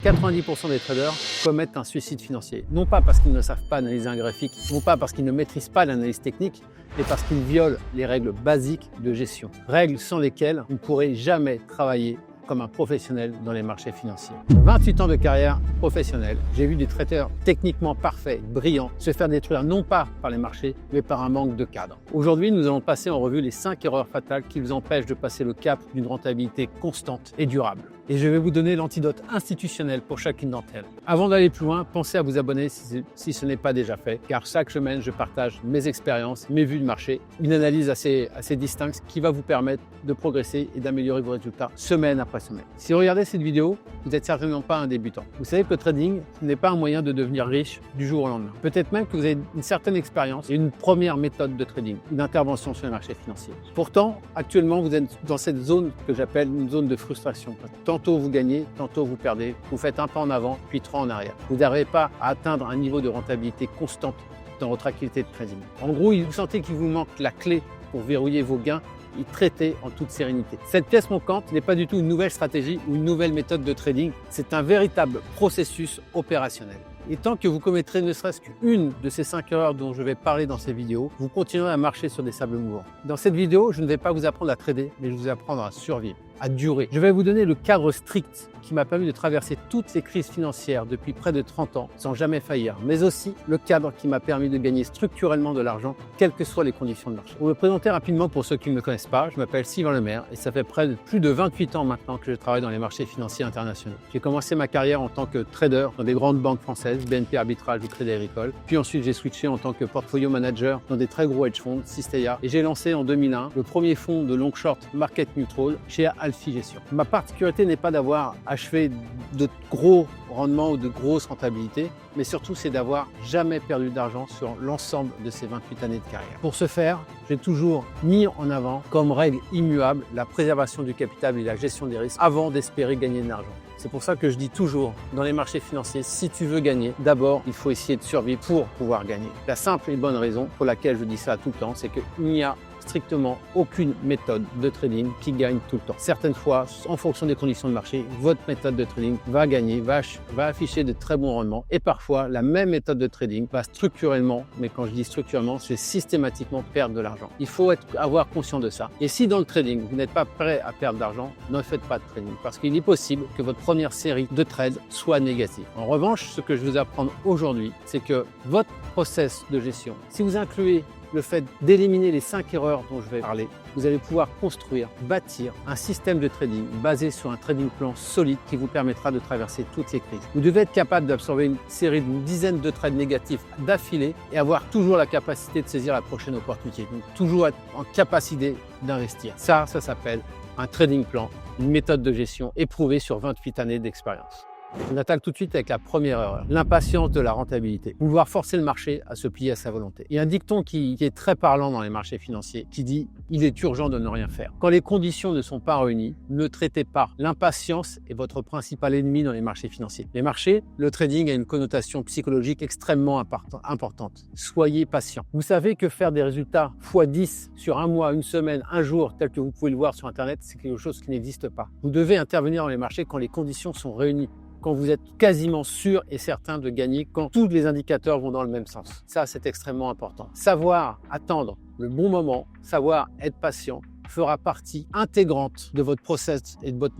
90% des traders commettent un suicide financier. Non pas parce qu'ils ne savent pas analyser un graphique, non pas parce qu'ils ne maîtrisent pas l'analyse technique, mais parce qu'ils violent les règles basiques de gestion. Règles sans lesquelles vous ne pourrez jamais travailler comme un professionnel dans les marchés financiers. 28 ans de carrière professionnelle, j'ai vu des traders techniquement parfaits, brillants, se faire détruire non pas par les marchés, mais par un manque de cadre. Aujourd'hui, nous allons passer en revue les 5 erreurs fatales qui vous empêchent de passer le cap d'une rentabilité constante et durable. Et je vais vous donner l'antidote institutionnel pour chacune d'entre elles. Avant d'aller plus loin, pensez à vous abonner si ce n'est pas déjà fait, car chaque semaine, je partage mes expériences, mes vues de marché, une analyse assez distincte qui va vous permettre de progresser et d'améliorer vos résultats semaine après semaine. Si vous regardez cette vidéo, vous n'êtes certainement pas un débutant. Vous savez que le trading n'est pas un moyen de devenir riche du jour au lendemain. Peut-être même que vous avez une certaine expérience et une première méthode de trading, une intervention sur les marchés financiers. Pourtant, actuellement, vous êtes dans cette zone que j'appelle une zone de frustration. Tantôt vous gagnez, tantôt vous perdez. Vous faites un pas en avant, puis 3 en arrière. Vous n'arrivez pas à atteindre un niveau de rentabilité constante dans votre activité de trading. En gros, vous sentez qu'il vous manque la clé pour verrouiller vos gains et traiter en toute sérénité. Cette pièce manquante n'est pas du tout une nouvelle stratégie ou une nouvelle méthode de trading, c'est un véritable processus opérationnel. Et tant que vous commettrez ne serait-ce qu'une de ces 5 erreurs dont je vais parler dans ces vidéos, vous continuerez à marcher sur des sables mouvants. Dans cette vidéo, je ne vais pas vous apprendre à trader, mais je vais vous apprendre à survivre, à durer. Je vais vous donner le cadre strict qui m'a permis de traverser toutes ces crises financières depuis près de 30 ans sans jamais faillir, mais aussi le cadre qui m'a permis de gagner structurellement de l'argent, quelles que soient les conditions de marché. Pour me présenter rapidement pour ceux qui ne me connaissent pas, je m'appelle Sylvain Lemaire et ça fait plus de 28 ans maintenant que je travaille dans les marchés financiers internationaux. J'ai commencé ma carrière en tant que trader dans des grandes banques françaises, BNP Arbitrage ou Crédit Agricole. Puis ensuite, j'ai switché en tant que portfolio manager dans des très gros hedge funds, Sistea, et j'ai lancé en 2001 le premier fonds de long short market neutral chez Alphi Gestion. Ma particularité n'est pas d'avoir achevé de gros rendements ou de grosses rentabilités, mais surtout c'est d'avoir jamais perdu d'argent sur l'ensemble de ces 28 années de carrière. Pour ce faire, j'ai toujours mis en avant comme règle immuable la préservation du capital et la gestion des risques avant d'espérer gagner de l'argent. C'est pour ça que je dis toujours, dans les marchés financiers, si tu veux gagner, d'abord, il faut essayer de survivre pour pouvoir gagner. La simple et bonne raison pour laquelle je dis ça tout le temps, c'est qu'il n'y a strictement aucune méthode de trading qui gagne tout le temps. Certaines fois, en fonction des conditions de marché, votre méthode de trading va gagner, va afficher de très bons rendements. Et parfois, la même méthode de trading va structurellement, mais quand je dis structurellement, c'est systématiquement perdre de l'argent. Il faut avoir conscience de ça. Et si dans le trading, vous n'êtes pas prêt à perdre d'argent, ne faites pas de trading. Parce qu'il est possible que votre première série de trades soit négative. En revanche, ce que je vais vous apprendre aujourd'hui, c'est que votre process de gestion, si vous incluez le fait d'éliminer les 5 erreurs dont je vais parler, vous allez pouvoir construire, bâtir un système de trading basé sur un trading plan solide qui vous permettra de traverser toutes les crises. Vous devez être capable d'absorber une série d'une dizaine de trades négatifs d'affilée et avoir toujours la capacité de saisir la prochaine opportunité. Donc toujours être en capacité d'investir. Ça s'appelle un trading plan, une méthode de gestion éprouvée sur 28 années d'expérience. On attaque tout de suite avec la première erreur, l'impatience de la rentabilité. Vouloir forcer le marché à se plier à sa volonté. Il y a un dicton qui est très parlant dans les marchés financiers qui dit « il est urgent de ne rien faire ». Quand les conditions ne sont pas réunies, ne traitez pas. L'impatience est votre principal ennemi dans les marchés financiers. Les marchés, le trading a une connotation psychologique extrêmement importante. Soyez patient. Vous savez que faire des résultats x10 sur un mois, une semaine, un jour, tel que vous pouvez le voir sur Internet, c'est quelque chose qui n'existe pas. Vous devez intervenir dans les marchés quand les conditions sont réunies, quand vous êtes quasiment sûr et certain de gagner, quand tous les indicateurs vont dans le même sens. Ça, c'est extrêmement important. Savoir attendre le bon moment, savoir être patient, fera partie intégrante de votre process et de votre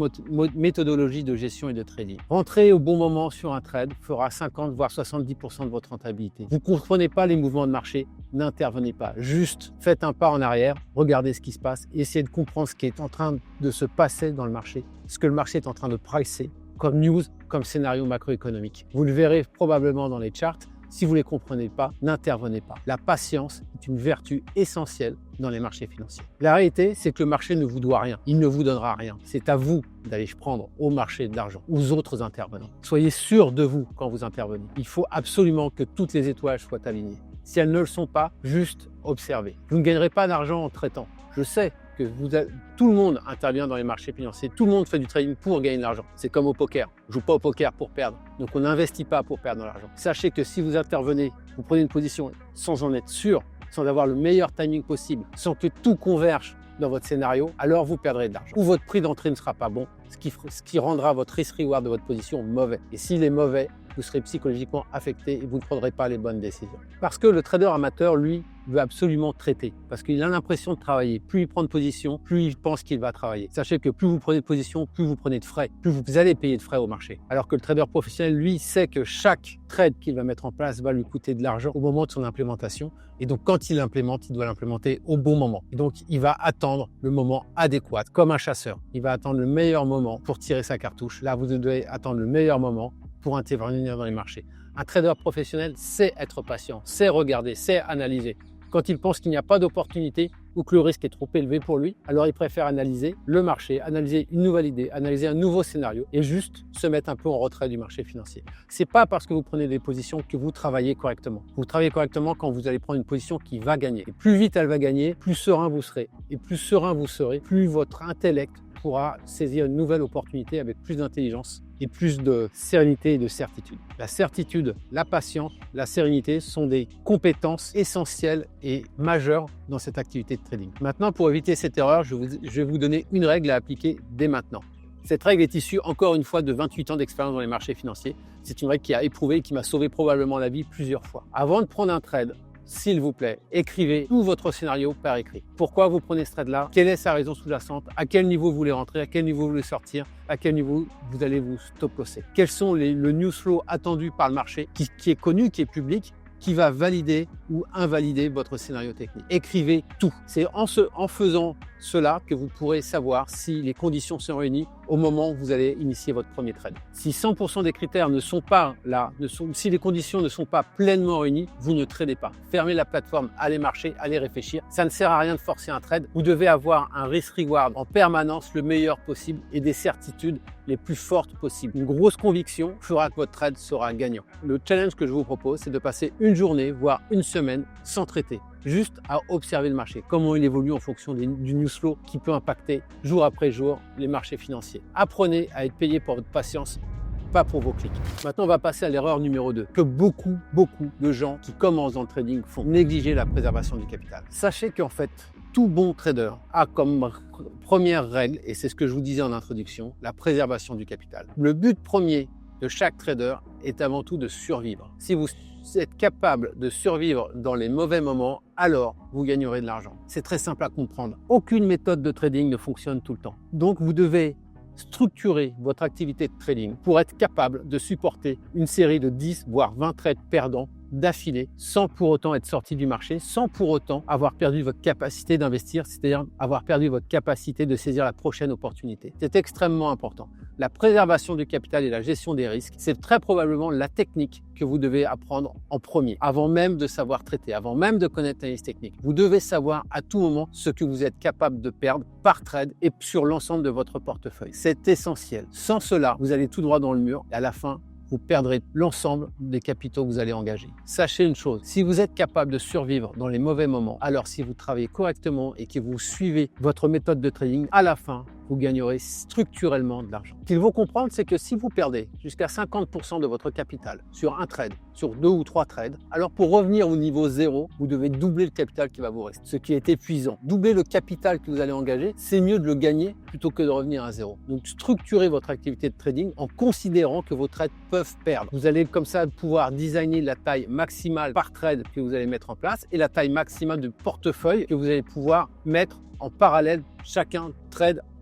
méthodologie de gestion et de trading. Rentrer au bon moment sur un trade fera 50 voire 70% de votre rentabilité. Vous ne comprenez pas les mouvements de marché, n'intervenez pas. Juste faites un pas en arrière, regardez ce qui se passe, essayez de comprendre ce qui est en train de se passer dans le marché, ce que le marché est en train de pricer, comme news, comme scénario macroéconomique. Vous le verrez probablement dans les charts. Si vous ne les comprenez pas, n'intervenez pas. La patience est une vertu essentielle dans les marchés financiers. La réalité, c'est que le marché ne vous doit rien. Il ne vous donnera rien. C'est à vous d'aller prendre au marché de l'argent, aux autres intervenants. Soyez sûr de vous quand vous intervenez. Il faut absolument que toutes les étoiles soient alignées. Si elles ne le sont pas, juste observez. Vous ne gagnerez pas d'argent en traitant. Je sais que tout le monde intervient dans les marchés financiers, tout le monde fait du trading pour gagner de l'argent. C'est comme au poker, on ne joue pas au poker pour perdre, donc on n'investit pas pour perdre de l'argent. Sachez que si vous intervenez, vous prenez une position sans en être sûr, sans avoir le meilleur timing possible, sans que tout converge dans votre scénario, alors vous perdrez de l'argent. Ou votre prix d'entrée ne sera pas bon, ce qui rendra votre risk-reward de votre position mauvais. Et s'il est mauvais, vous serez psychologiquement affecté et vous ne prendrez pas les bonnes décisions. Parce que le trader amateur, lui, veut absolument traiter. Parce qu'il a l'impression de travailler. Plus il prend de position, plus il pense qu'il va travailler. Sachez que plus vous prenez de position, plus vous prenez de frais, plus vous allez payer de frais au marché. Alors que le trader professionnel, lui, sait que chaque trade qu'il va mettre en place va lui coûter de l'argent au moment de son implémentation. Et donc, quand il l'implémente, il doit l'implémenter au bon moment. Et donc, il va attendre le moment adéquat, comme un chasseur. Il va attendre le meilleur moment pour tirer sa cartouche. Là, vous devez attendre le meilleur moment pour intervenir dans les marchés. Un trader professionnel sait être patient, sait regarder, sait analyser. Quand il pense qu'il n'y a pas d'opportunité ou que le risque est trop élevé pour lui, alors il préfère analyser le marché, analyser une nouvelle idée, analyser un nouveau scénario et juste se mettre un peu en retrait du marché financier. C'est pas parce que vous prenez des positions que vous travaillez correctement. Vous travaillez correctement quand vous allez prendre une position qui va gagner. Et plus vite elle va gagner, plus serein vous serez. Et plus serein vous serez, plus votre intellect pourra saisir une nouvelle opportunité avec plus d'intelligence et plus de sérénité et de certitude. La certitude, la patience, la sérénité sont des compétences essentielles et majeures dans cette activité de trading. Maintenant, pour éviter cette erreur, je vais vous donner une règle à appliquer dès maintenant. Cette règle est issue, encore une fois, de 28 ans d'expérience dans les marchés financiers. C'est une règle qui a éprouvé et qui m'a sauvé probablement la vie plusieurs fois. Avant de prendre un trade, s'il vous plaît, écrivez tout votre scénario par écrit. Pourquoi vous prenez ce trade-là? Quelle est sa raison sous-jacente? À quel niveau vous voulez rentrer? À quel niveau vous voulez sortir? À quel niveau vous allez vous stop-losser? Quels sont le news flow attendu par le marché qui est connu, qui est public, qui va valider ou invalider votre scénario technique? Écrivez tout. C'est en faisant cela que vous pourrez savoir si les conditions sont réunies au moment où vous allez initier votre premier trade. Si 100% des critères ne sont pas là, si les conditions ne sont pas pleinement réunies, vous ne tradez pas. Fermez la plateforme, allez marcher, allez réfléchir. Ça ne sert à rien de forcer un trade. Vous devez avoir un risk-reward en permanence le meilleur possible et des certitudes les plus fortes possibles. Une grosse conviction fera que votre trade sera gagnant. Le challenge que je vous propose, c'est de passer une journée, voire une semaine sans traiter. Juste à observer le marché, comment il évolue en fonction du news flow qui peut impacter jour après jour les marchés financiers. Apprenez à être payé pour votre patience, pas pour vos clics. Maintenant, on va passer à l'erreur numéro 2, que beaucoup de gens qui commencent dans le trading font, négliger la préservation du capital. Sachez qu'en fait, tout bon trader a comme première règle, et c'est ce que je vous disais en introduction, la préservation du capital. Le but premier de chaque trader est avant tout de survivre. Si vous êtes capable de survivre dans les mauvais moments, alors vous gagnerez de l'argent. C'est très simple à comprendre. Aucune méthode de trading ne fonctionne tout le temps. Donc vous devez structurer votre activité de trading pour être capable de supporter une série de 10 voire 20 trades perdants d'affilée sans pour autant être sorti du marché, sans pour autant avoir perdu votre capacité d'investir, c'est-à-dire avoir perdu votre capacité de saisir la prochaine opportunité. C'est extrêmement important. La préservation du capital et la gestion des risques, c'est très probablement la technique que vous devez apprendre en premier, avant même de savoir traiter, avant même de connaître l'analyse technique. Vous devez savoir à tout moment ce que vous êtes capable de perdre par trade et sur l'ensemble de votre portefeuille. C'est essentiel. Sans cela, vous allez tout droit dans le mur et à la fin, vous perdrez l'ensemble des capitaux que vous allez engager. Sachez une chose, si vous êtes capable de survivre dans les mauvais moments, alors si vous travaillez correctement et que vous suivez votre méthode de trading, à la fin, vous gagnerez structurellement de l'argent. Ce qu'il faut comprendre, c'est que si vous perdez jusqu'à 50% de votre capital sur un trade, sur 2 ou 3 trades, alors pour revenir au niveau 0, vous devez doubler le capital qui va vous rester, ce qui est épuisant. Doubler le capital que vous allez engager, c'est mieux de le gagner plutôt que de revenir à 0. Donc structurez votre activité de trading en considérant que vos trades peuvent perdre. Vous allez comme ça pouvoir designer la taille maximale par trade que vous allez mettre en place et la taille maximale de portefeuille que vous allez pouvoir mettre en parallèle, chacun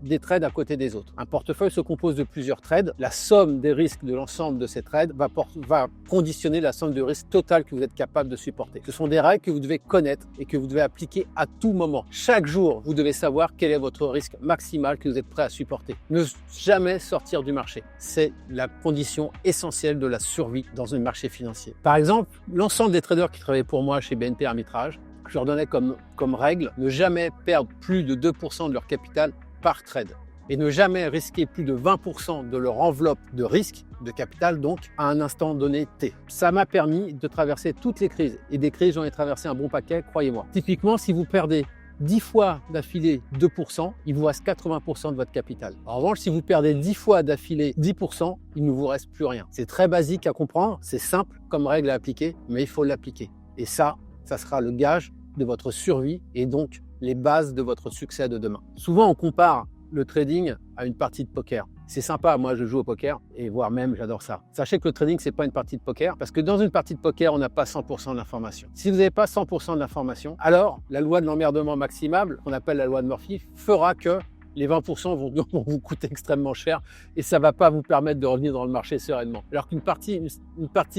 des trades à côté des autres. Un portefeuille se compose de plusieurs trades. La somme des risques de l'ensemble de ces trades va conditionner la somme de risque totale que vous êtes capable de supporter. Ce sont des règles que vous devez connaître et que vous devez appliquer à tout moment. Chaque jour, vous devez savoir quel est votre risque maximal que vous êtes prêt à supporter. Ne jamais sortir du marché. C'est la condition essentielle de la survie dans un marché financier. Par exemple, l'ensemble des traders qui travaillaient pour moi chez BNP Arbitrage, je leur donnais comme règle ne jamais perdre plus de 2% de leur capital par trade et ne jamais risquer plus de 20% de leur enveloppe de risque, de capital donc, à un instant donné T. Ça m'a permis de traverser toutes les crises et des crises, j'en ai traversé un bon paquet, croyez-moi. Typiquement, si vous perdez 10 fois d'affilée 2%, il vous reste 80% de votre capital. En revanche, si vous perdez 10 fois d'affilée 10%, il ne vous reste plus rien. C'est très basique à comprendre, c'est simple comme règle à appliquer, mais il faut l'appliquer. Et ça sera le gage de votre survie et donc les bases de votre succès de demain. Souvent, on compare le trading à une partie de poker. C'est sympa, moi je joue au poker et voire même j'adore ça. Sachez que le trading, c'est pas une partie de poker parce que dans une partie de poker, on n'a pas 100% de l'information. Si vous n'avez pas 100% de l'information, alors la loi de l'emmerdement maximal, qu'on appelle la loi de Murphy, fera que les 20% vont vous coûter extrêmement cher et ça ne va pas vous permettre de revenir dans le marché sereinement. Alors qu'une partie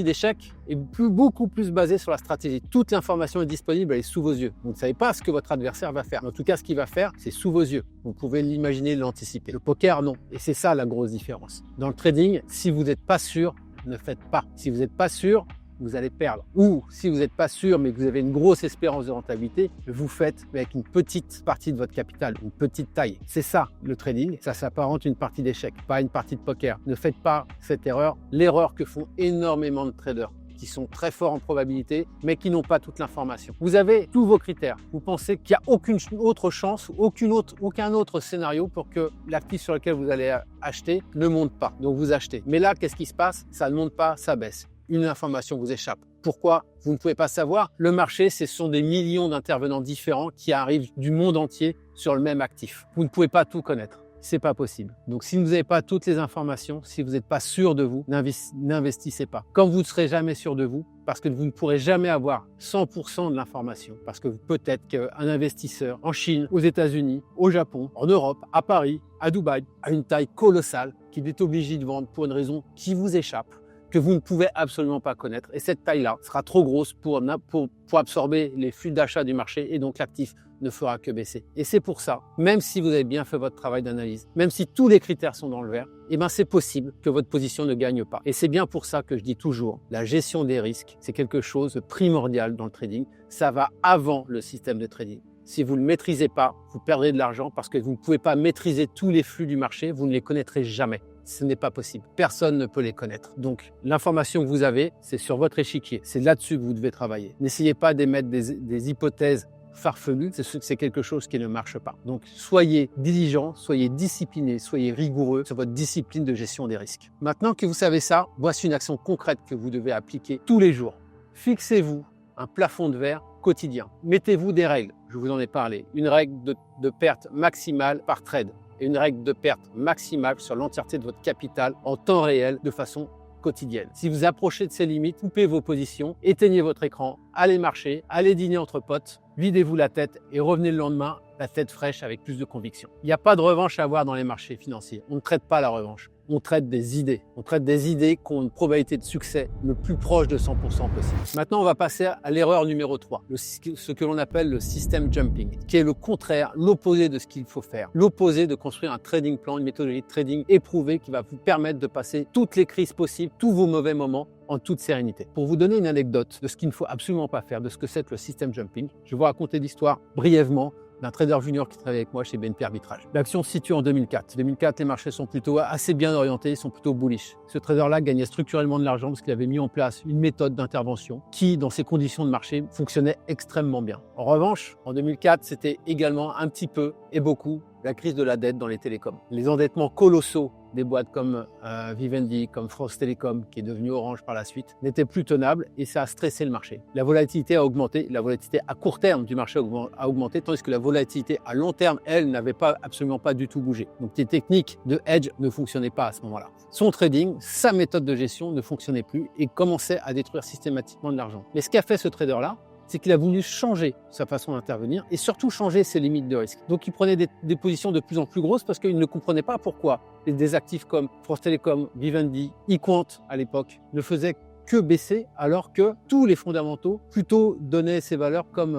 d'échec est beaucoup plus basée sur la stratégie. Toute l'information est disponible, elle est sous vos yeux. Vous ne savez pas ce que votre adversaire va faire. En tout cas, ce qu'il va faire, c'est sous vos yeux. Vous pouvez l'imaginer, l'anticiper. Le poker, non. Et c'est ça la grosse différence. Dans le trading, si vous n'êtes pas sûr, ne faites pas. Si vous n'êtes pas sûr, vous allez perdre. Ou si vous n'êtes pas sûr mais que vous avez une grosse espérance de rentabilité, vous faites avec une petite partie de votre capital, une petite taille. C'est ça le trading, ça s'apparente une partie d'échec, pas une partie de poker. Ne faites pas cette erreur, l'erreur que font énormément de traders qui sont très forts en probabilité, mais qui n'ont pas toute l'information. Vous avez tous vos critères. Vous pensez qu'il n'y a aucune autre chance, aucun autre scénario pour que l'actif sur lequel vous allez acheter ne monte pas. Donc vous achetez. Mais là, qu'est-ce qui se passe? Ça ne monte pas, ça baisse. Une information vous échappe. Pourquoi? Vous ne pouvez pas savoir. Le marché, ce sont des millions d'intervenants différents qui arrivent du monde entier sur le même actif. Vous ne pouvez pas tout connaître. C'est pas possible. Donc, si vous n'avez pas toutes les informations, si vous n'êtes pas sûr de vous, n'investissez pas. Comme vous ne serez jamais sûr de vous, parce que vous ne pourrez jamais avoir 100% de l'information, parce que peut-être qu'un investisseur en Chine, aux États-Unis, au Japon, en Europe, à Paris, à Dubaï, a une taille colossale, qu'il est obligé de vendre pour une raison qui vous échappe, que vous ne pouvez absolument pas connaître. Et cette taille-là sera trop grosse pour absorber les flux d'achat du marché et donc l'actif ne fera que baisser. Et c'est pour ça, même si vous avez bien fait votre travail d'analyse, même si tous les critères sont dans le vert, c'est possible que votre position ne gagne pas. Et c'est bien pour ça que je dis toujours, la gestion des risques, c'est quelque chose de primordial dans le trading. Ça va avant le système de trading. Si vous ne le maîtrisez pas, vous perdrez de l'argent parce que vous ne pouvez pas maîtriser tous les flux du marché, vous ne les connaîtrez jamais. Ce n'est pas possible. Personne ne peut les connaître. Donc, l'information que vous avez, c'est sur votre échiquier. C'est là-dessus que vous devez travailler. N'essayez pas d'émettre des hypothèses farfelues. C'est quelque chose qui ne marche pas. Donc, soyez diligent, soyez discipliné, soyez rigoureux sur votre discipline de gestion des risques. Maintenant que vous savez ça, voici une action concrète que vous devez appliquer tous les jours. Fixez-vous un plafond de verre quotidien. Mettez-vous des règles. Je vous en ai parlé. Une règle de perte maximale par trade et une règle de perte maximale sur l'entièreté de votre capital en temps réel de façon quotidienne. Si vous approchez de ces limites, coupez vos positions, éteignez votre écran, allez marcher, allez dîner entre potes, videz-vous la tête et revenez le lendemain la tête fraîche avec plus de conviction. Il n'y a pas de revanche à avoir dans les marchés financiers. On ne traite pas la revanche. On traite des idées. On traite des idées qui ont une probabilité de succès le plus proche de 100% possible. Maintenant, on va passer à l'erreur numéro 3, ce que l'on appelle le system jumping, qui est le contraire, l'opposé de ce qu'il faut faire. L'opposé de construire un trading plan, une méthodologie de trading éprouvée qui va vous permettre de passer toutes les crises possibles, tous vos mauvais moments en toute sérénité. Pour vous donner une anecdote de ce qu'il ne faut absolument pas faire, de ce que c'est que le system jumping, je vais vous raconter l'histoire brièvement d'un trader junior qui travaille avec moi chez BNP Arbitrage. L'action se situe en 2004. 2004, les marchés sont plutôt assez bien orientés, ils sont plutôt bullish. Ce trader-là gagnait structurellement de l'argent parce qu'il avait mis en place une méthode d'intervention qui, dans ces conditions de marché, fonctionnait extrêmement bien. En revanche, en 2004, c'était également un petit peu et beaucoup la crise de la dette dans les télécoms. Les endettements colossaux des boîtes comme Vivendi, comme France Télécom, qui est devenu Orange par la suite, n'étaient plus tenables et ça a stressé le marché. La volatilité a augmenté, la volatilité à court terme du marché a augmenté, tandis que la volatilité à long terme, elle, n'avait absolument pas du tout bougé. Donc les techniques de hedge ne fonctionnaient pas à ce moment-là. Son trading, sa méthode de gestion ne fonctionnait plus et commençait à détruire systématiquement de l'argent. Mais ce qu'a fait ce trader-là, c'est qu'il a voulu changer sa façon d'intervenir et surtout changer ses limites de risque. Donc il prenait des positions de plus en plus grosses parce qu'il ne comprenait pas pourquoi des actifs comme France Télécom, Vivendi, eQuant à l'époque ne faisaient que baisser alors que tous les fondamentaux plutôt donnaient ces valeurs comme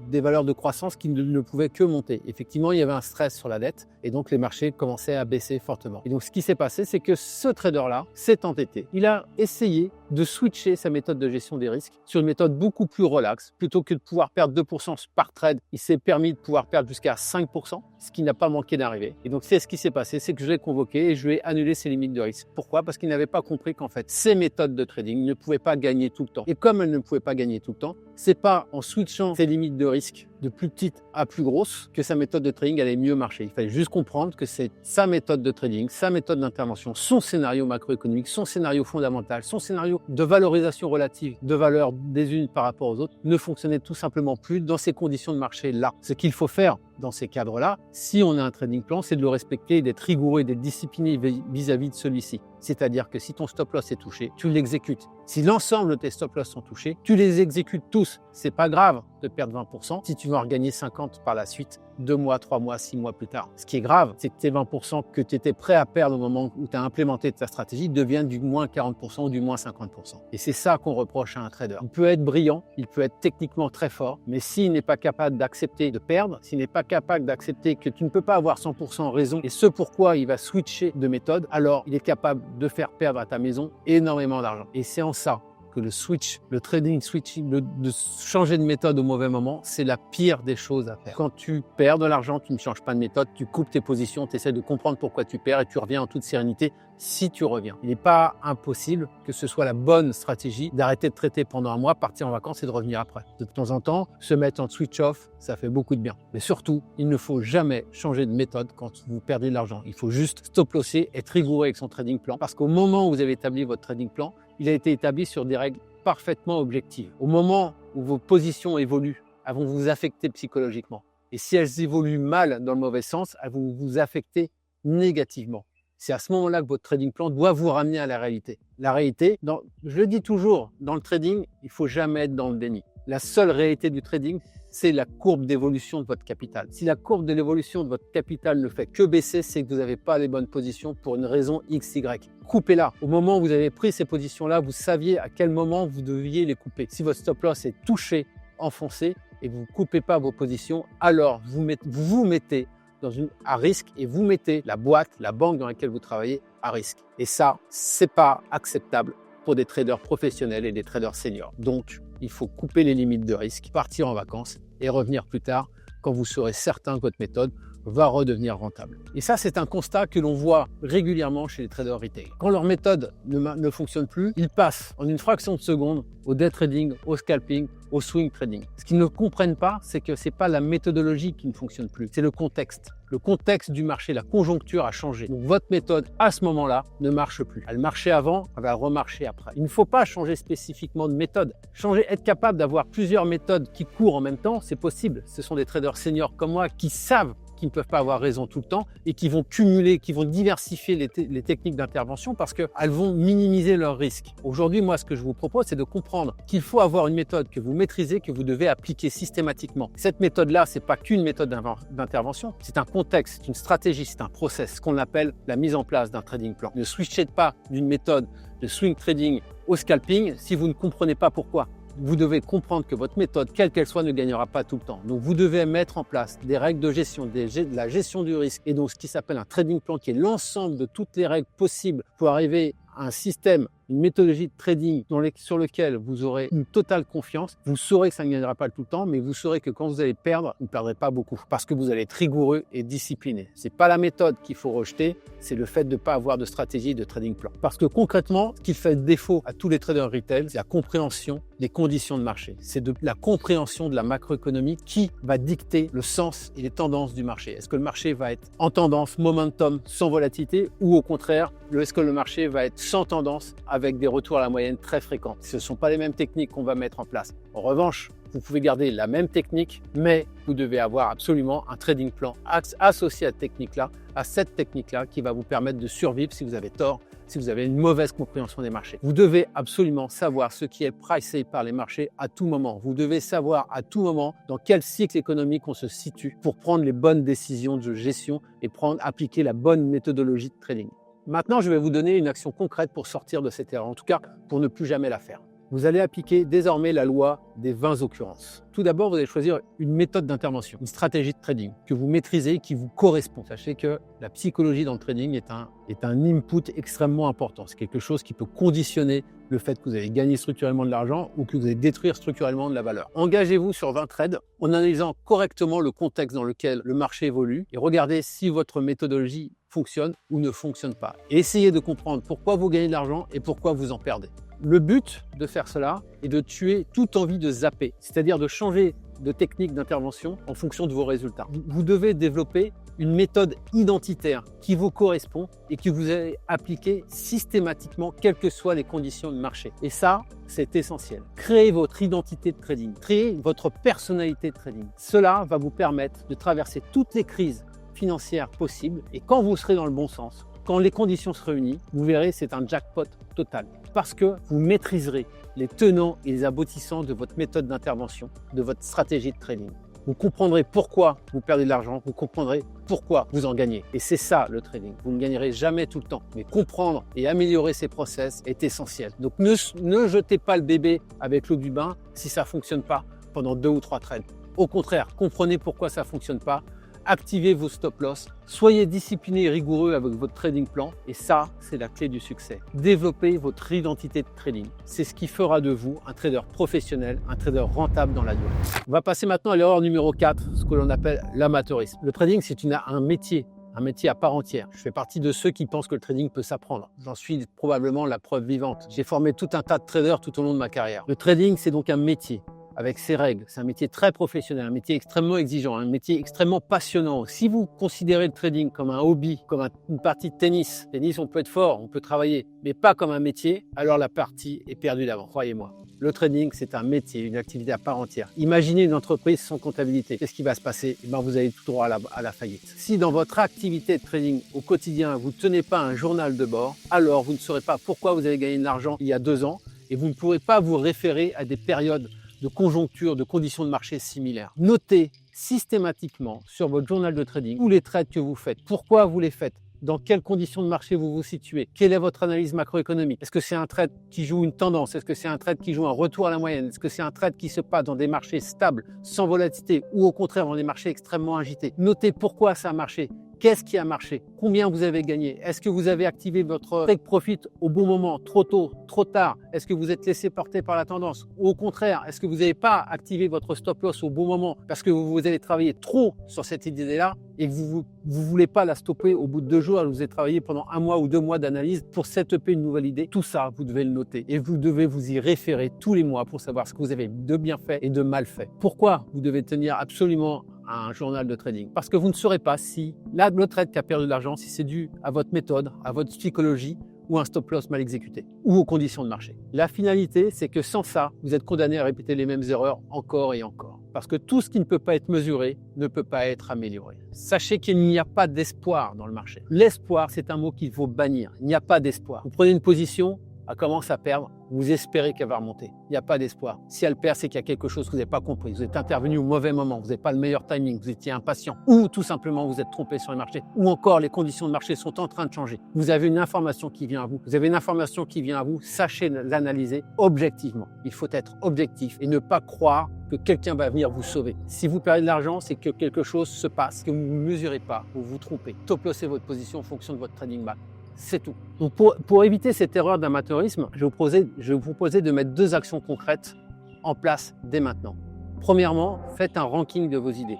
des valeurs de croissance qui ne pouvaient que monter. Effectivement, il y avait un stress sur la dette et donc les marchés commençaient à baisser fortement. Et donc ce qui s'est passé, c'est que ce trader-là s'est entêté. Il a essayé de switcher sa méthode de gestion des risques sur une méthode beaucoup plus relaxe. Plutôt que de pouvoir perdre 2% par trade, il s'est permis de pouvoir perdre jusqu'à 5%, ce qui n'a pas manqué d'arriver. Et donc c'est ce qui s'est passé, c'est que je l'ai convoqué et je lui ai annulé ses limites de risque. Pourquoi? Parce qu'il n'avait pas compris qu'en fait, ces méthodes de trading ne pouvaient pas gagner tout le temps. Et comme elles ne pouvaient pas gagner tout le temps, c'est pas en switchant ses limites de risque de plus petite à plus grosse, que sa méthode de trading allait mieux marcher. Il fallait juste comprendre que c'est sa méthode de trading, sa méthode d'intervention, son scénario macroéconomique, son scénario fondamental, son scénario de valorisation relative de valeur des unes par rapport aux autres ne fonctionnait tout simplement plus dans ces conditions de marché-là. Ce qu'il faut faire dans ces cadres-là, si on a un trading plan, c'est de le respecter et d'être rigoureux et d'être discipliné vis-à-vis de celui-ci. C'est-à-dire que si ton stop-loss est touché, tu l'exécutes. Si l'ensemble de tes stop-loss sont touchés, tu les exécutes tous. C'est pas grave de perdre 20% si tu veux en regagner 50 par la suite, 2 mois, 3 mois, 6 mois plus tard. Ce qui est grave, c'est que tes 20% que tu étais prêt à perdre au moment où tu as implémenté ta stratégie deviennent du moins 40% ou du moins 50%. Et c'est ça qu'on reproche à un trader. Il peut être brillant, il peut être techniquement très fort, mais s'il n'est pas capable d'accepter de perdre, s'il n'est pas capable d'accepter que tu ne peux pas avoir 100% raison et ce pourquoi il va switcher de méthode, alors il est capable de faire perdre à ta maison énormément d'argent. Et c'est en ça que le switch, le trading switching, de changer de méthode au mauvais moment, c'est la pire des choses à faire. Quand tu perds de l'argent, tu ne changes pas de méthode, tu coupes tes positions, tu essaies de comprendre pourquoi tu perds et tu reviens en toute sérénité si tu reviens. Il n'est pas impossible que ce soit la bonne stratégie d'arrêter de traiter pendant un mois, partir en vacances et de revenir après. De temps en temps, se mettre en switch off, ça fait beaucoup de bien. Mais surtout, il ne faut jamais changer de méthode quand vous perdez de l'argent. Il faut juste stop-losser, être rigoureux avec son trading plan parce qu'au moment où vous avez établi votre trading plan, il a été établi sur des règles parfaitement objectives. Au moment où vos positions évoluent, elles vont vous affecter psychologiquement. Et si elles évoluent mal dans le mauvais sens, elles vont vous affecter négativement. C'est à ce moment-là que votre trading plan doit vous ramener à la réalité. La réalité, je le dis toujours, dans le trading, il ne faut jamais être dans le déni. La seule réalité du trading, c'est la courbe d'évolution de votre capital. Si la courbe de l'évolution de votre capital ne fait que baisser, c'est que vous n'avez pas les bonnes positions pour une raison XY. Coupez-la. Au moment où vous avez pris ces positions-là, vous saviez à quel moment vous deviez les couper. Si votre stop-loss est touché, enfoncé, et vous ne coupez pas vos positions, alors vous vous mettez à risque et vous mettez la boîte, la banque dans laquelle vous travaillez à risque. Et ça, c'est pas acceptable pour des traders professionnels et des traders seniors. Donc, il faut couper les limites de risque, partir en vacances et revenir plus tard quand vous serez certain que votre méthode va redevenir rentable. Et ça, c'est un constat que l'on voit régulièrement chez les traders retail. Quand leur méthode ne fonctionne plus, ils passent en une fraction de seconde au day trading, au scalping, au swing trading. Ce qu'ils ne comprennent pas, c'est que ce n'est pas la méthodologie qui ne fonctionne plus, c'est le contexte. Le contexte du marché, la conjoncture a changé. Donc votre méthode, à ce moment-là, ne marche plus. Elle marchait avant, elle va remarcher après. Il ne faut pas changer spécifiquement de méthode. Être capable d'avoir plusieurs méthodes qui courent en même temps, c'est possible. Ce sont des traders seniors comme moi qui savent qui ne peuvent pas avoir raison tout le temps et qui vont cumuler, qui vont diversifier les techniques d'intervention parce qu'elles vont minimiser leurs risques. Aujourd'hui, moi, ce que je vous propose, c'est de comprendre qu'il faut avoir une méthode que vous maîtrisez, que vous devez appliquer systématiquement. Cette méthode-là, c'est pas qu'une méthode d'intervention, c'est un contexte, c'est une stratégie, c'est un process, ce qu'on appelle la mise en place d'un trading plan. Ne switchez pas d'une méthode de swing trading au scalping si vous ne comprenez pas pourquoi. Vous devez comprendre que votre méthode, quelle qu'elle soit, ne gagnera pas tout le temps. Donc, vous devez mettre en place des règles de gestion, de la gestion du risque et donc ce qui s'appelle un trading plan qui est l'ensemble de toutes les règles possibles pour arriver à un système, une méthodologie de trading sur lequel vous aurez une totale confiance. Vous saurez que ça ne gagnera pas tout le temps, mais vous saurez que quand vous allez perdre, vous ne perdrez pas beaucoup parce que vous allez être rigoureux et discipliné. Ce n'est pas la méthode qu'il faut rejeter, c'est le fait de ne pas avoir de stratégie de trading plan. Parce que concrètement, ce qui fait défaut à tous les traders retail, c'est la compréhension des conditions de marché. C'est la compréhension de la macroéconomie qui va dicter le sens et les tendances du marché. Est-ce que le marché va être en tendance, momentum, sans volatilité ou au contraire, est-ce que le marché va être sans tendance avec des retours à la moyenne très fréquents? Ce ne sont pas les mêmes techniques qu'on va mettre en place. En revanche, vous pouvez garder la même technique, mais vous devez avoir absolument un trading plan associé à cette technique-là qui va vous permettre de survivre si vous avez tort, si vous avez une mauvaise compréhension des marchés. Vous devez absolument savoir ce qui est pricé par les marchés à tout moment. Vous devez savoir à tout moment dans quel cycle économique on se situe pour prendre les bonnes décisions de gestion et appliquer la bonne méthodologie de trading. Maintenant, je vais vous donner une action concrète pour sortir de cette erreur, en tout cas pour ne plus jamais la faire. Vous allez appliquer désormais la loi des 20 occurrences. Tout d'abord, vous allez choisir une méthode d'intervention, une stratégie de trading que vous maîtrisez et qui vous correspond. Sachez que la psychologie dans le trading est un input extrêmement important. C'est quelque chose qui peut conditionner le fait que vous allez gagner structurellement de l'argent ou que vous allez détruire structurellement de la valeur. Engagez-vous sur 20 trades en analysant correctement le contexte dans lequel le marché évolue et regardez si votre méthodologie fonctionne ou ne fonctionne pas. Et essayez de comprendre pourquoi vous gagnez de l'argent et pourquoi vous en perdez. Le but de faire cela est de tuer toute envie de zapper, c'est-à-dire de changer de techniques d'intervention en fonction de vos résultats. Vous devez développer une méthode identitaire qui vous correspond et que vous allez appliquer systématiquement, quelles que soient les conditions de marché. Et ça, c'est essentiel. Créez votre identité de trading, créez votre personnalité de trading. Cela va vous permettre de traverser toutes les crises financières possibles et quand vous serez dans le bon sens, quand les conditions se réunissent, vous verrez, c'est un jackpot total. Parce que vous maîtriserez les tenants et les aboutissants de votre méthode d'intervention, de votre stratégie de trading. Vous comprendrez pourquoi vous perdez de l'argent, vous comprendrez pourquoi vous en gagnez. Et c'est ça le trading. Vous ne gagnerez jamais tout le temps. Mais comprendre et améliorer ces process est essentiel. Donc ne jetez pas le bébé avec l'eau du bain si ça ne fonctionne pas pendant 2 ou 3 trades. Au contraire, comprenez pourquoi ça ne fonctionne pas. Activez vos stop loss, soyez discipliné et rigoureux avec votre trading plan et ça, c'est la clé du succès. Développez votre identité de trading. C'est ce qui fera de vous un trader professionnel, un trader rentable dans la durée. On va passer maintenant à l'erreur numéro 4, ce que l'on appelle l'amateurisme. Le trading, c'est un métier à part entière. Je fais partie de ceux qui pensent que le trading peut s'apprendre. J'en suis probablement la preuve vivante. J'ai formé tout un tas de traders tout au long de ma carrière. Le trading, c'est donc un métier avec ses règles. C'est un métier très professionnel, un métier extrêmement exigeant, un métier extrêmement passionnant. Si vous considérez le trading comme un hobby, comme une partie de tennis, on peut être fort, on peut travailler, mais pas comme un métier, alors la partie est perdue d'avance, croyez-moi. Le trading, c'est un métier, une activité à part entière. Imaginez une entreprise sans comptabilité. Qu'est-ce qui va se passer? Vous allez tout droit à la faillite. Si dans votre activité de trading au quotidien, vous ne tenez pas un journal de bord, alors vous ne saurez pas pourquoi vous avez gagné de l'argent il y a 2 ans et vous ne pourrez pas vous référer à des périodes de conjoncture, de conditions de marché similaires. Notez systématiquement sur votre journal de trading tous les trades que vous faites, pourquoi vous les faites, dans quelles conditions de marché vous vous situez, quelle est votre analyse macroéconomique, est-ce que c'est un trade qui joue une tendance, est-ce que c'est un trade qui joue un retour à la moyenne, est-ce que c'est un trade qui se passe dans des marchés stables, sans volatilité ou au contraire dans des marchés extrêmement agités. Notez pourquoi ça a marché. Qu'est-ce qui a marché? Combien vous avez gagné? Est-ce que vous avez activé votre take profit au bon moment, trop tôt, trop tard? Est-ce que vous êtes laissé porter par la tendance? Ou au contraire, est-ce que vous n'avez pas activé votre stop loss au bon moment parce que vous avez travaillé trop sur cette idée-là et que vous ne voulez pas la stopper au bout de 2 jours, vous avez travaillé pendant 1 mois ou 2 mois d'analyse pour setuper une nouvelle idée? Tout ça, vous devez le noter et vous devez vous y référer tous les mois pour savoir ce que vous avez de bien fait et de mal fait. Pourquoi vous devez tenir absolument un journal de trading? Parce que vous ne saurez pas si le trade qui a perdu de l'argent, si c'est dû à votre méthode, à votre psychologie ou un stop loss mal exécuté ou aux conditions de marché. La finalité, c'est que sans ça, vous êtes condamné à répéter les mêmes erreurs encore et encore. Parce que tout ce qui ne peut pas être mesuré ne peut pas être amélioré. Sachez qu'il n'y a pas d'espoir dans le marché. L'espoir, c'est un mot qu'il faut bannir. Il n'y a pas d'espoir. Vous prenez une position, elle commence à perdre, vous espérez qu'elle va remonter. Il n'y a pas d'espoir. Si elle perd, c'est qu'il y a quelque chose que vous n'avez pas compris. Vous êtes intervenu au mauvais moment, vous n'avez pas le meilleur timing, vous étiez impatient, ou tout simplement vous êtes trompé sur les marchés, ou encore les conditions de marché sont en train de changer. Vous avez une information qui vient à vous. Vous avez une information qui vient à vous, sachez l'analyser objectivement. Il faut être objectif et ne pas croire que quelqu'un va venir vous sauver. Si vous perdez de l'argent, c'est que quelque chose se passe, que vous ne mesurez pas, vous vous trompez. Top-lossez votre position en fonction de votre trading back. C'est tout. Donc pour éviter cette erreur d'amateurisme, je vais vous proposer de mettre 2 actions concrètes en place dès maintenant. Premièrement, faites un ranking de vos idées.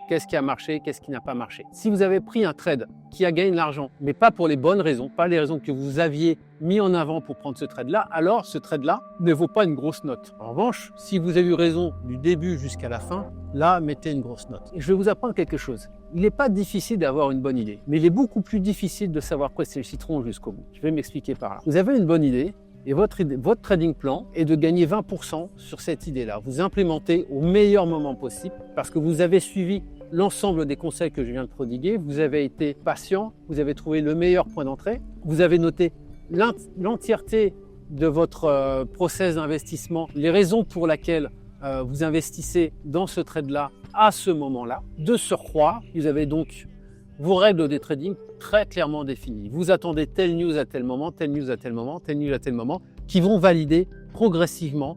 Qu'est-ce qui a marché, qu'est-ce qui n'a pas marché. Si vous avez pris un trade qui a gagné de l'argent, mais pas pour les bonnes raisons, pas les raisons que vous aviez mis en avant pour prendre ce trade-là, alors ce trade-là ne vaut pas une grosse note. En revanche, si vous avez eu raison du début jusqu'à la fin, là, mettez une grosse note. Et je vais vous apprendre quelque chose. Il n'est pas difficile d'avoir une bonne idée, mais il est beaucoup plus difficile de savoir presser le citron jusqu'au bout. Je vais m'expliquer par là. Vous avez une bonne idée, et votre trading plan est de gagner 20% sur cette idée-là. Vous implémentez au meilleur moment possible parce que vous avez suivi l'ensemble des conseils que je viens de prodiguer, vous avez été patient, vous avez trouvé le meilleur point d'entrée, vous avez noté l'entièreté de votre process d'investissement, les raisons pour lesquelles vous investissez dans ce trade-là à ce moment-là. De surcroît, vous avez donc vos règles de trading très clairement définies. Vous attendez telle news à tel moment, telle news à tel moment, telle news à tel moment, qui vont valider progressivement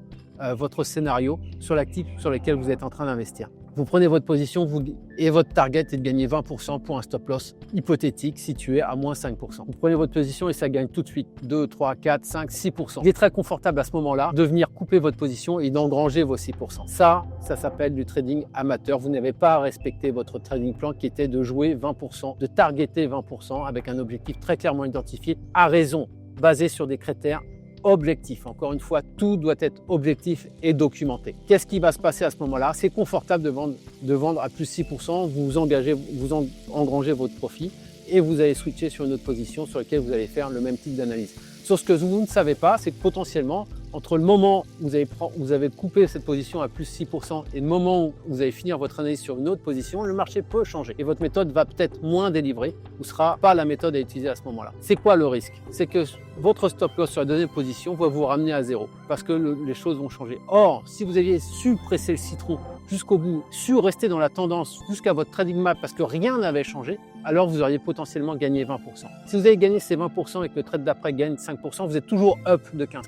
votre scénario sur l'actif sur lequel vous êtes en train d'investir. Vous prenez votre position et votre target est de gagner 20% pour un stop loss hypothétique situé à moins 5%. Vous prenez votre position et ça gagne tout de suite 2, 3, 4, 5, 6%. Il est très confortable à ce moment-là de venir couper votre position et d'engranger vos 6%. Ça s'appelle du trading amateur. Vous n'avez pas à respecter votre trading plan qui était de jouer 20%, de targeter 20% avec un objectif très clairement identifié à raison, basé sur des critères objectif. Encore une fois, tout doit être objectif et documenté. Qu'est-ce qui va se passer à ce moment-là? C'est confortable de vendre à plus 6%, engrangez votre profit et vous allez switcher sur une autre position sur laquelle vous allez faire le même type d'analyse. Sauf ce que vous ne savez pas, c'est que potentiellement, entre le moment où vous avez coupé cette position à plus 6% et le moment où vous allez finir votre analyse sur une autre position, le marché peut changer et votre méthode va peut-être moins délivrer ou sera pas la méthode à utiliser à ce moment-là. C'est quoi le risque? C'est que votre stop loss sur la deuxième position va vous ramener à zéro parce que les choses vont changer. Or, si vous aviez su presser le citron jusqu'au bout, su rester dans la tendance jusqu'à votre trading map parce que rien n'avait changé, alors vous auriez potentiellement gagné 20%. Si vous avez gagné ces 20% et que le trade d'après gagne 5%, vous êtes toujours up de 15%.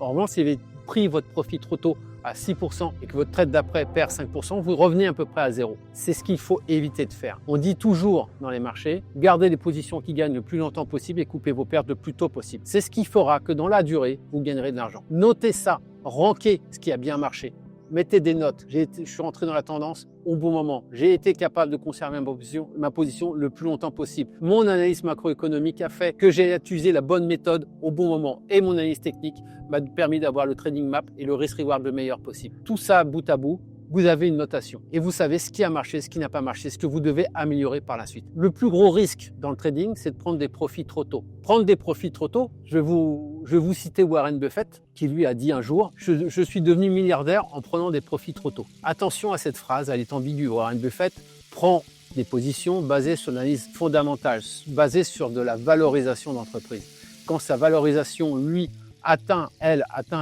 En revanche, si vous avez pris votre profit trop tôt à 6% et que votre trade d'après perd 5%, vous revenez à peu près à zéro. C'est ce qu'il faut éviter de faire. On dit toujours dans les marchés, gardez les positions qui gagnent le plus longtemps possible et coupez vos pertes le plus tôt possible. C'est ce qui fera que dans la durée, vous gagnerez de l'argent. Notez ça, rankez ce qui a bien marché. Mettez des notes. Je suis rentré dans la tendance au bon moment. J'ai été capable de conserver ma position le plus longtemps possible. Mon analyse macroéconomique a fait que j'ai utilisé la bonne méthode au bon moment. Et mon analyse technique m'a permis d'avoir le trading map et le risk reward le meilleur possible. Tout ça, bout à bout, vous avez une notation. Et vous savez ce qui a marché, ce qui n'a pas marché, ce que vous devez améliorer par la suite. Le plus gros risque dans le trading, c'est de prendre des profits trop tôt. Prendre des profits trop tôt, je vais vous citer Warren Buffett, qui lui a dit un jour « Je suis devenu milliardaire en prenant des profits trop tôt ». Attention à cette phrase, elle est ambiguë. Warren Buffett prend des positions basées sur l'analyse fondamentale, basées sur de la valorisation d'entreprise. Quand sa valorisation, lui, atteint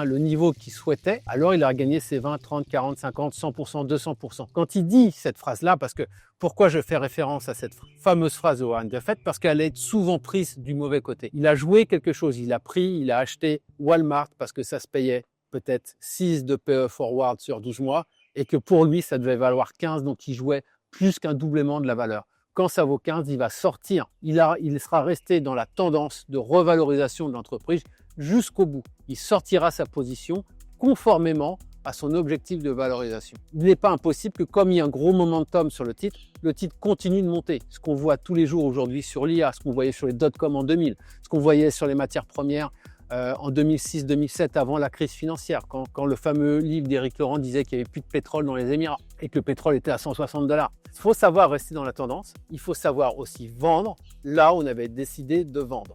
le niveau qu'il souhaitait, alors il a gagné ses 20, 30, 40, 50, 100%, 200%. Quand il dit cette phrase-là, pourquoi je fais référence à cette fameuse phrase de Warren Buffett? Parce qu'elle est souvent prise du mauvais côté. Il a joué quelque chose, il a acheté Walmart parce que ça se payait peut-être 6 de PE forward sur 12 mois et que pour lui, ça devait valoir 15, donc il jouait plus qu'un doublement de la valeur. Quand ça vaut 15, il va sortir. Il sera resté dans la tendance de revalorisation de l'entreprise jusqu'au bout. Il sortira sa position conformément à son objectif de valorisation. Il n'est pas impossible que comme il y a un gros momentum sur le titre continue de monter. Ce qu'on voit tous les jours aujourd'hui sur l'IA, ce qu'on voyait sur les dot-com en 2000, ce qu'on voyait sur les matières premières en 2006-2007 avant la crise financière, quand le fameux livre d'Éric Laurent disait qu'il n'y avait plus de pétrole dans les Émirats et que le pétrole était à 160 $. Il faut savoir rester dans la tendance, il faut savoir aussi vendre là où on avait décidé de vendre.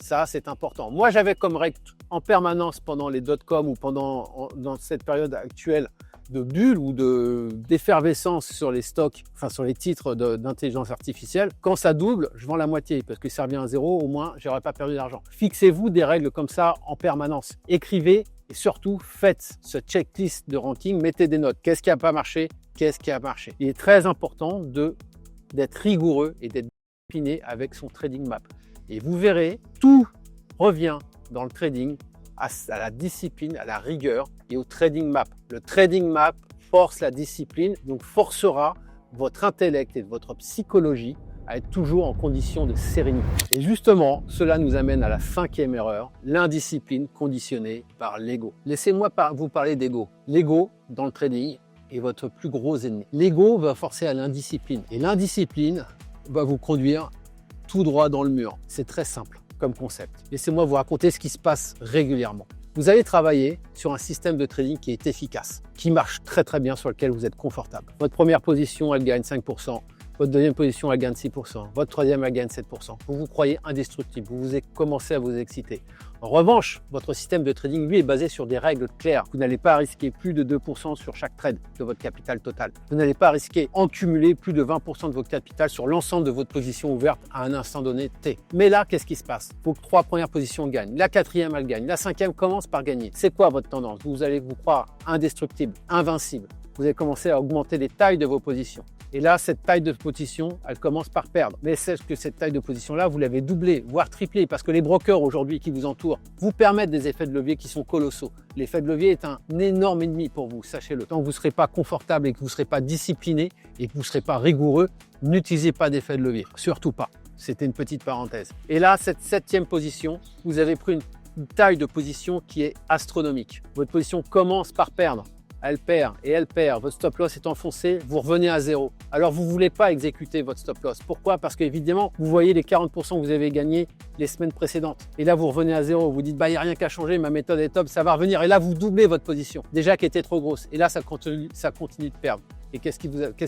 Ça, c'est important. Moi, j'avais comme règle en permanence pendant les dot-com ou dans cette période actuelle de bulle ou d'effervescence sur les stocks, enfin sur les titres d'intelligence artificielle, quand ça double, je vends la moitié parce que ça revient à zéro, au moins, j'aurais pas perdu d'argent. Fixez-vous des règles comme ça en permanence. Écrivez et surtout, faites ce checklist de ranking, mettez des notes. Qu'est-ce qui n'a pas marché? Qu'est-ce qui a marché? Il est très important d'être rigoureux et d'être discipliné avec son trading map. Et vous verrez, tout revient dans le trading à la discipline, à la rigueur et au trading map. Le trading map force la discipline, donc forcera votre intellect et votre psychologie à être toujours en condition de sérénité. Et justement, cela nous amène à la 5e erreur, l'indiscipline conditionnée par l'ego. Laissez-moi vous parler d'ego. L'ego, dans le trading, est votre plus gros ennemi. L'ego va forcer à l'indiscipline. Et l'indiscipline va vous conduire tout droit dans le mur. C'est très simple comme concept. Laissez-moi vous raconter ce qui se passe régulièrement. Vous allez travailler sur un système de trading qui est efficace, qui marche très très bien, sur lequel vous êtes confortable. Votre première position, elle gagne 5%. Votre deuxième position, elle gagne 6%. Votre troisième, elle gagne 7%. Vous vous croyez indestructible. Vous commencez à vous exciter. En revanche, votre système de trading, lui, est basé sur des règles claires. Vous n'allez pas risquer plus de 2% sur chaque trade de votre capital total. Vous n'allez pas risquer en cumuler plus de 20% de votre capital sur l'ensemble de votre position ouverte à un instant donné T. Mais là, qu'est-ce qui se passe? Vos 3 premières positions gagnent. La 4e, elle gagne. La 5e commence par gagner. C'est quoi votre tendance? Vous allez vous croire indestructible, invincible. Vous allez commencer à augmenter les tailles de vos positions. Et là, cette taille de position, elle commence par perdre. Mais c'est que cette taille de position-là, vous l'avez doublée, voire triplée, parce que les brokers aujourd'hui qui vous entourent vous permettent des effets de levier qui sont colossaux. L'effet de levier est un énorme ennemi pour vous, sachez-le. Tant que vous ne serez pas confortable et que vous ne serez pas discipliné et que vous ne serez pas rigoureux, n'utilisez pas d'effet de levier. Surtout pas. C'était une petite parenthèse. Et là, cette 7e position, vous avez pris une taille de position qui est astronomique. Votre position commence par perdre. elle perd et elle perd, votre stop loss est enfoncé, vous revenez à zéro. Alors vous ne voulez pas exécuter votre stop loss. Pourquoi? Parce qu'évidemment, vous voyez les 40% que vous avez gagnés les semaines précédentes. Et là, vous revenez à zéro. Vous dites, bah, il n'y a rien qu'à changer, ma méthode est top, ça va revenir. Et là, vous doublez votre position, déjà qui était trop grosse. Et là, ça continue de perdre. Et qu'est-ce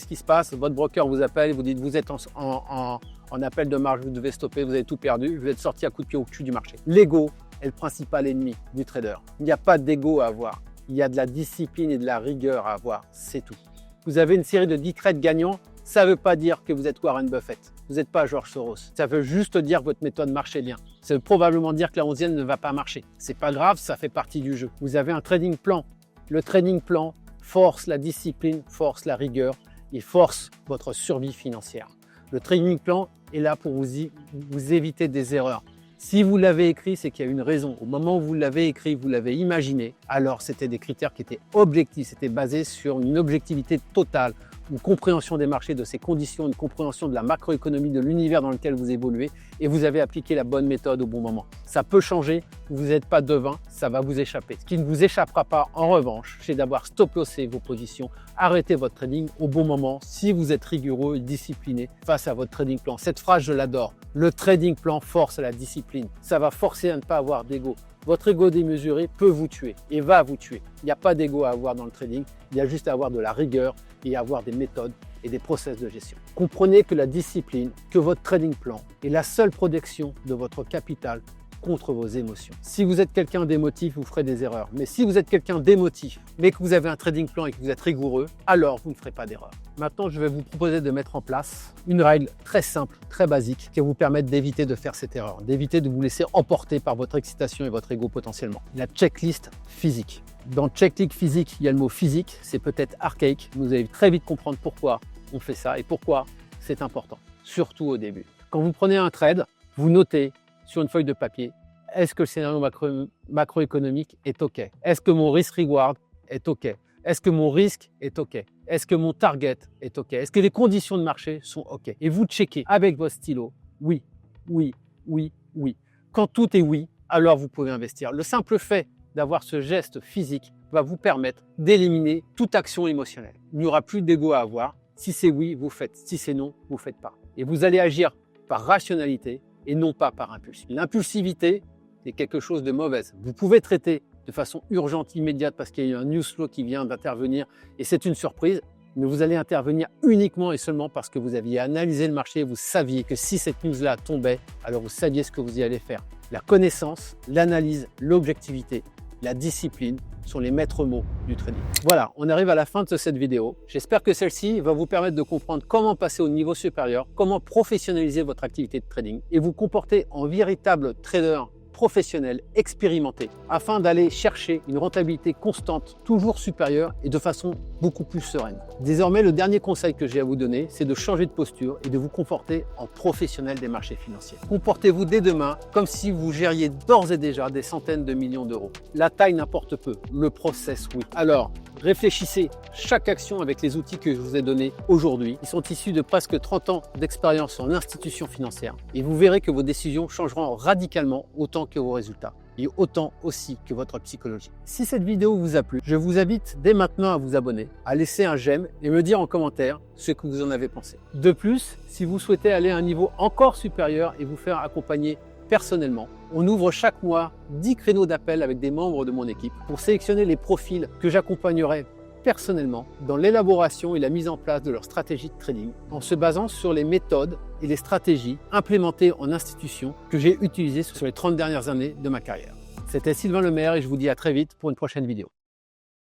qui se passe? Votre broker vous appelle, vous dites, vous êtes en appel de marge, vous devez stopper, vous avez tout perdu, vous êtes sorti à coup de pied au cul du marché. L'ego est le principal ennemi du trader. Il n'y a pas d'ego à avoir. Il y a de la discipline et de la rigueur à avoir, c'est tout. Vous avez une série de 10 trades gagnants, ça ne veut pas dire que vous êtes Warren Buffett. Vous n'êtes pas George Soros. Ça veut juste dire que votre méthode marchait bien. Ça veut probablement dire que la 11e ne va pas marcher. C'est pas grave, ça fait partie du jeu. Vous avez un trading plan. Le trading plan force la discipline, force la rigueur et force votre survie financière. Le trading plan est là pour vous éviter des erreurs. Si vous l'avez écrit, c'est qu'il y a une raison. Au moment où vous l'avez écrit, vous l'avez imaginé, alors c'était des critères qui étaient objectifs, c'était basé sur une objectivité totale, une compréhension des marchés, de ses conditions, une compréhension de la macroéconomie, de l'univers dans lequel vous évoluez et vous avez appliqué la bonne méthode au bon moment. Ça peut changer, vous n'êtes pas devin, ça va vous échapper. Ce qui ne vous échappera pas en revanche, c'est d'avoir stop-lossé vos positions, arrêter votre trading au bon moment si vous êtes rigoureux et discipliné face à votre trading plan. Cette phrase, je l'adore. Le trading plan force la discipline. Ça va forcer à ne pas avoir d'ego. Votre ego démesuré peut vous tuer et va vous tuer. Il n'y a pas d'ego à avoir dans le trading, il y a juste à avoir de la rigueur et à avoir des méthodes et des process de gestion. Comprenez que la discipline, que votre trading plan est la seule protection de votre capital contre vos émotions. Si vous êtes quelqu'un d'émotif, vous ferez des erreurs. Mais si vous êtes quelqu'un d'émotif, mais que vous avez un trading plan et que vous êtes rigoureux, alors vous ne ferez pas d'erreur. Maintenant, je vais vous proposer de mettre en place une règle très simple, très basique, qui va vous permettre d'éviter de faire cette erreur, d'éviter de vous laisser emporter par votre excitation et votre ego potentiellement. La checklist physique. Dans checklist physique, il y a le mot physique, c'est peut-être archaïque. Vous allez très vite comprendre pourquoi on fait ça et pourquoi c'est important, surtout au début. Quand vous prenez un trade, vous notez sur une feuille de papier, est-ce que le scénario macroéconomique est OK? Est-ce que mon risk-reward est OK? Est-ce que mon risque est OK? Est-ce que mon target est OK? Est-ce que les conditions de marché sont OK? Et vous checkez avec votre stylo, oui, oui, oui, oui. Quand tout est oui, alors vous pouvez investir. Le simple fait d'avoir ce geste physique va vous permettre d'éliminer toute action émotionnelle. Il n'y aura plus d'ego à avoir. Si c'est oui, vous faites. Si c'est non, vous ne faites pas. Et vous allez agir par rationalité et non pas par impulsion. L'impulsivité est quelque chose de mauvais. Vous pouvez traiter de façon urgente, immédiate, parce qu'il y a eu un news flow qui vient d'intervenir et c'est une surprise, mais vous allez intervenir uniquement et seulement parce que vous aviez analysé le marché et vous saviez que si cette news-là tombait, alors vous saviez ce que vous y allez faire. La connaissance, l'analyse, l'objectivité, la discipline sont les maîtres mots du trading. Voilà, on arrive à la fin de cette vidéo. J'espère que celle-ci va vous permettre de comprendre comment passer au niveau supérieur, comment professionnaliser votre activité de trading et vous comporter en véritable trader professionnel, expérimenté, afin d'aller chercher une rentabilité constante, toujours supérieure et de façon beaucoup plus sereine. Désormais, le dernier conseil que j'ai à vous donner, c'est de changer de posture et de vous comporter en professionnel des marchés financiers. Comportez-vous dès demain comme si vous gériez d'ores et déjà des centaines de millions d'euros. La taille n'importe peu, le process oui. Alors, réfléchissez chaque action avec les outils que je vous ai donnés aujourd'hui. Ils sont issus de presque 30 ans d'expérience en institution financière et vous verrez que vos décisions changeront radicalement autant que vos résultats et autant aussi que votre psychologie. Si cette vidéo vous a plu, je vous invite dès maintenant à vous abonner, à laisser un j'aime et me dire en commentaire ce que vous en avez pensé. De plus, si vous souhaitez aller à un niveau encore supérieur et vous faire accompagner personnellement, on ouvre chaque mois 10 créneaux d'appel avec des membres de mon équipe pour sélectionner les profils que j'accompagnerai personnellement dans l'élaboration et la mise en place de leur stratégie de trading en se basant sur les méthodes et les stratégies implémentées en institution que j'ai utilisées sur les 30 dernières années de ma carrière. C'était Sylvain Lemaire et je vous dis à très vite pour une prochaine vidéo.